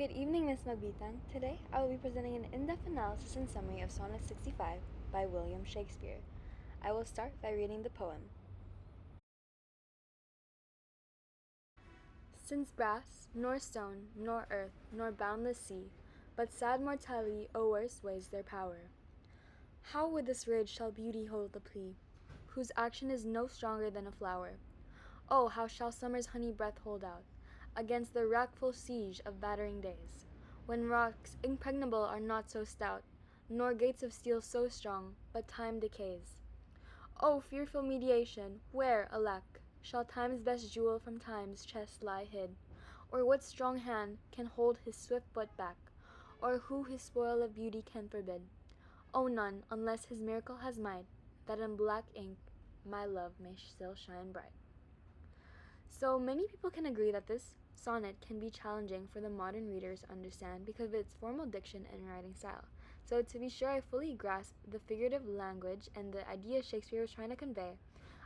Good evening, Miss Magbitang. Today, I will be presenting an in-depth analysis and summary of Sonnet 65 by William Shakespeare. I will start by reading the poem. Since brass, nor stone, nor earth, nor boundless sea, but sad mortality o'er sways their power, how with this rage shall beauty hold the plea, whose action is no stronger than a flower? Oh, how shall summer's honey breath hold out against the wrackful siege of battering days, when rocks impregnable are not so stout, nor gates of steel so strong, but time decays? O fearful mediation, where, alack, shall time's best jewel from time's chest lie hid? Or what strong hand can hold his swift foot back? Or who his spoil of beauty can forbid? O none, unless his miracle has might, that in black ink my love may still shine bright. So many people can agree that this sonnet can be challenging for the modern readers to understand because of its formal diction and writing style. So to be sure I fully grasp the figurative language and the idea Shakespeare was trying to convey,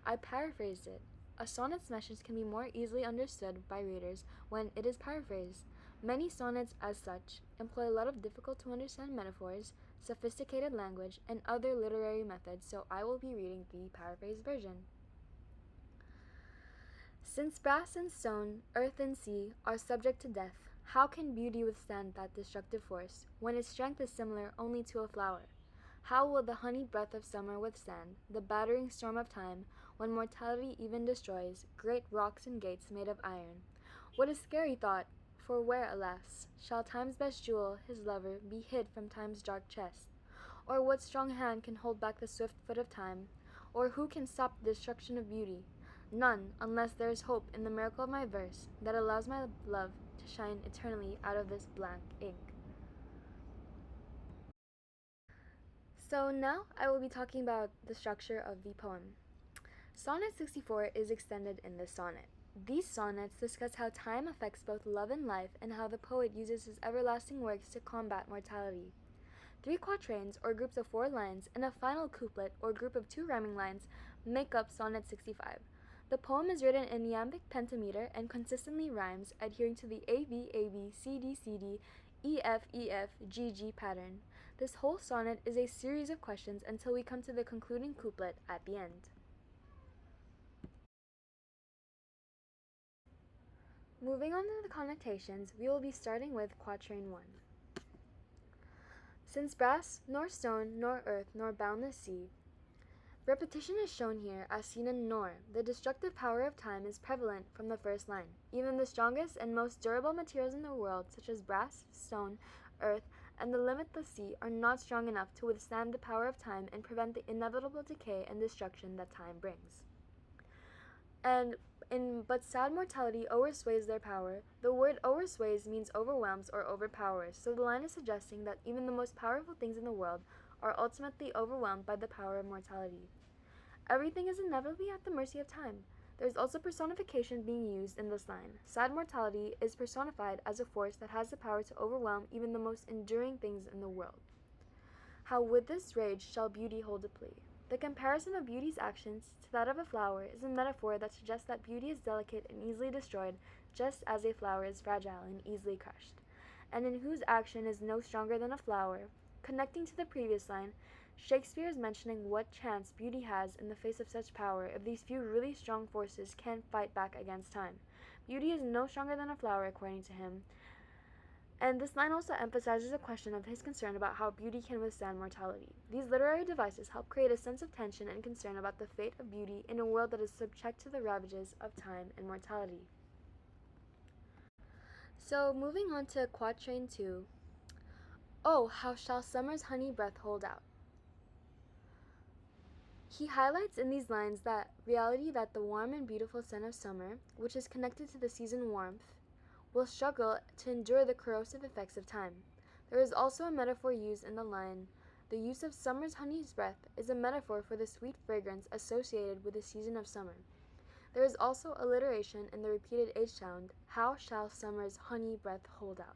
I paraphrased it. A sonnet's message can be more easily understood by readers when it is paraphrased. Many sonnets, as such, employ a lot of difficult to understand metaphors, sophisticated language, and other literary methods, so I will be reading the paraphrased version. Since brass and stone, earth and sea are subject to death, how can beauty withstand that destructive force, when its strength is similar only to a flower? How will the honeyed breath of summer withstand the battering storm of time, when mortality even destroys great rocks and gates made of iron? What a scary thought! For where, alas, shall time's best jewel, his lover, be hid from time's dark chest? Or what strong hand can hold back the swift foot of time? Or who can stop the destruction of beauty? None, unless there is hope in the miracle of my verse that allows my love to shine eternally out of this blank ink. So now I will be talking about the structure of the poem. Sonnet 64 is extended in this sonnet. These sonnets discuss how time affects both love and life and how the poet uses his everlasting works to combat mortality. 3 quatrains, or groups of 4 lines, and a final couplet, or group of 2 rhyming lines, make up Sonnet 65. The poem is written in iambic pentameter and consistently rhymes, adhering to the ABAB CD EFEF GG pattern. This whole sonnet is a series of questions until we come to the concluding couplet at the end. Moving on to the connotations, we will be starting with quatrain 1. Since brass, nor stone, nor earth, nor boundless sea. Repetition is shown here as seen in nor. The destructive power of time is prevalent from the first line. Even the strongest and most durable materials in the world, such as brass, stone, earth, and the limitless sea, are not strong enough to withstand the power of time and prevent the inevitable decay and destruction that time brings. But sad mortality oversways their power. The word oversways means overwhelms or overpowers, so the line is suggesting that even the most powerful things in the world are ultimately overwhelmed by the power of mortality. Everything is inevitably at the mercy of time. There is also personification being used in this line. Sad mortality is personified as a force that has the power to overwhelm even the most enduring things in the world. How with this rage shall beauty hold a plea? The comparison of beauty's actions to that of a flower is a metaphor that suggests that beauty is delicate and easily destroyed, just as a flower is fragile and easily crushed, and in whose action is no stronger than a flower. Connecting to the previous line, Shakespeare is mentioning what chance beauty has in the face of such power if these few really strong forces can't fight back against time. Beauty is no stronger than a flower, according to him, and this line also emphasizes a question of his concern about how beauty can withstand mortality. These literary devices help create a sense of tension and concern about the fate of beauty in a world that is subject to the ravages of time and mortality. So moving on to quatrain 2. Oh, how shall summer's honey breath hold out? He highlights in these lines that reality that the warm and beautiful sun of summer, which is connected to the season warmth, will struggle to endure the corrosive effects of time. There is also a metaphor used in the line, the use of summer's honey's breath is a metaphor for the sweet fragrance associated with the season of summer. There is also alliteration in the repeated H sound, how shall summer's honey breath hold out?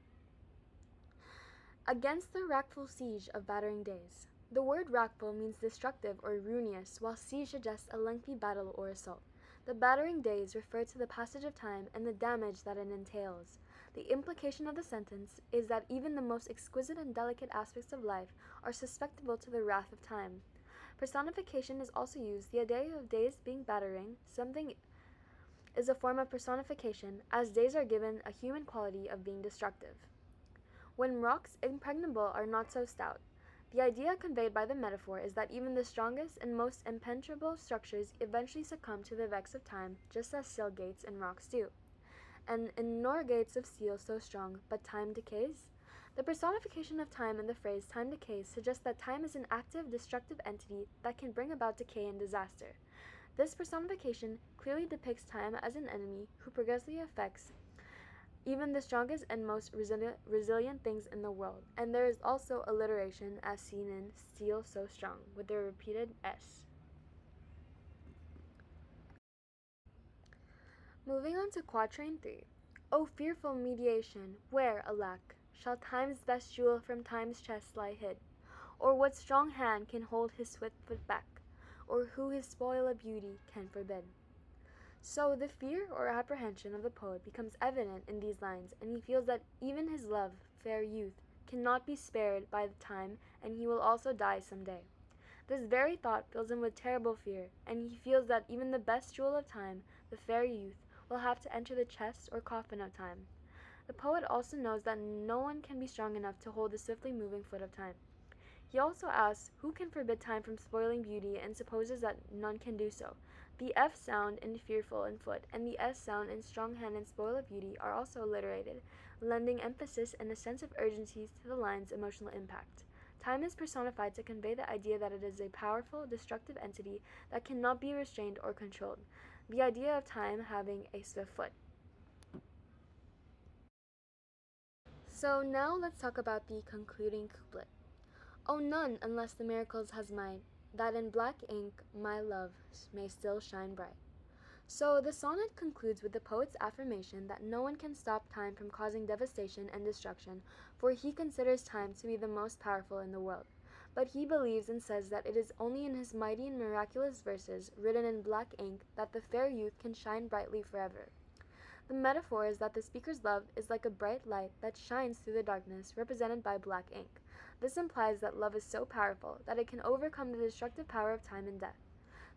Against the wrackful siege of battering days. The word wrackful means destructive or ruinous, while siege suggests a lengthy battle or assault. The battering days refer to the passage of time and the damage that it entails. The implication of the sentence is that even the most exquisite and delicate aspects of life are susceptible to the wrath of time. Personification is also used. The idea of days being battering something is a form of personification, as days are given a human quality of being destructive. When rocks impregnable are not so stout, the idea conveyed by the metaphor is that even the strongest and most impenetrable structures eventually succumb to the vex of time, just as steel gates and rocks do. And nor gates of steel so strong, but time decays? The personification of time in the phrase time decays suggests that time is an active, destructive entity that can bring about decay and disaster. This personification clearly depicts time as an enemy who progressively affects even the strongest and most resilient things in the world. And there is also alliteration as seen in steel so strong with the repeated S. Moving on to quatrain 3. O fearful mediation, where, alack, shall time's best jewel from time's chest lie hid? Or what strong hand can hold his swift foot back? Or who his spoil of beauty can forbid? So the fear or apprehension of the poet becomes evident in these lines, and he feels that even his love, fair youth, cannot be spared by the time, and he will also die some day. This very thought fills him with terrible fear, and he feels that even the best jewel of time, the fair youth, will have to enter the chest or coffin of time. The poet also knows that no one can be strong enough to hold the swiftly moving foot of time. He also asks who can forbid time from spoiling beauty, and supposes that none can do so. The F sound in fearful and foot, and the S sound in strong hand and spoil of beauty are also alliterated, lending emphasis and a sense of urgency to the line's emotional impact. Time is personified to convey the idea that it is a powerful, destructive entity that cannot be restrained or controlled. The idea of time having a swift foot. So now let's talk about the concluding couplet. Oh, none, unless the miracles has might, that in black ink my love may still shine bright. So the sonnet concludes with the poet's affirmation that no one can stop time from causing devastation and destruction, for he considers time to be the most powerful in the world. But he believes and says that it is only in his mighty and miraculous verses, written in black ink, that the fair youth can shine brightly forever. The metaphor is that the speaker's love is like a bright light that shines through the darkness, represented by black ink. This implies that love is so powerful that it can overcome the destructive power of time and death.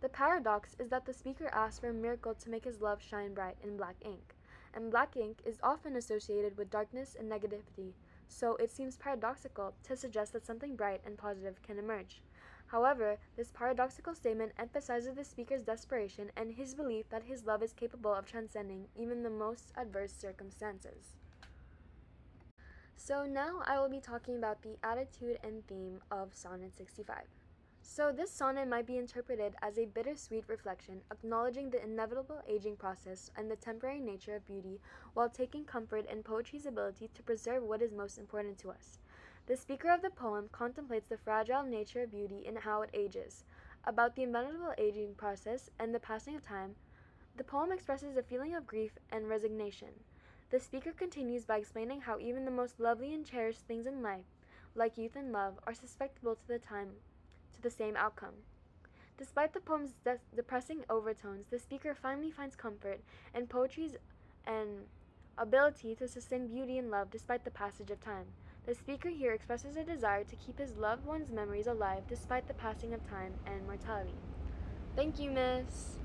The paradox is that the speaker asks for a miracle to make his love shine bright in black ink, and black ink is often associated with darkness and negativity, so it seems paradoxical to suggest that something bright and positive can emerge. However, this paradoxical statement emphasizes the speaker's desperation and his belief that his love is capable of transcending even the most adverse circumstances. So now I will be talking about the attitude and theme of Sonnet 65. So this sonnet might be interpreted as a bittersweet reflection, acknowledging the inevitable aging process and the temporary nature of beauty, while taking comfort in poetry's ability to preserve what is most important to us. The speaker of the poem contemplates the fragile nature of beauty and how it ages. About the inevitable aging process and the passing of time, the poem expresses a feeling of grief and resignation. The speaker continues by explaining how even the most lovely and cherished things in life, like youth and love, are susceptible to the same outcome. Despite the poem's depressing overtones, the speaker finally finds comfort in poetry's and ability to sustain beauty and love despite the passage of time. The speaker here expresses a desire to keep his loved one's memories alive despite the passing of time and mortality. Thank you, Miss.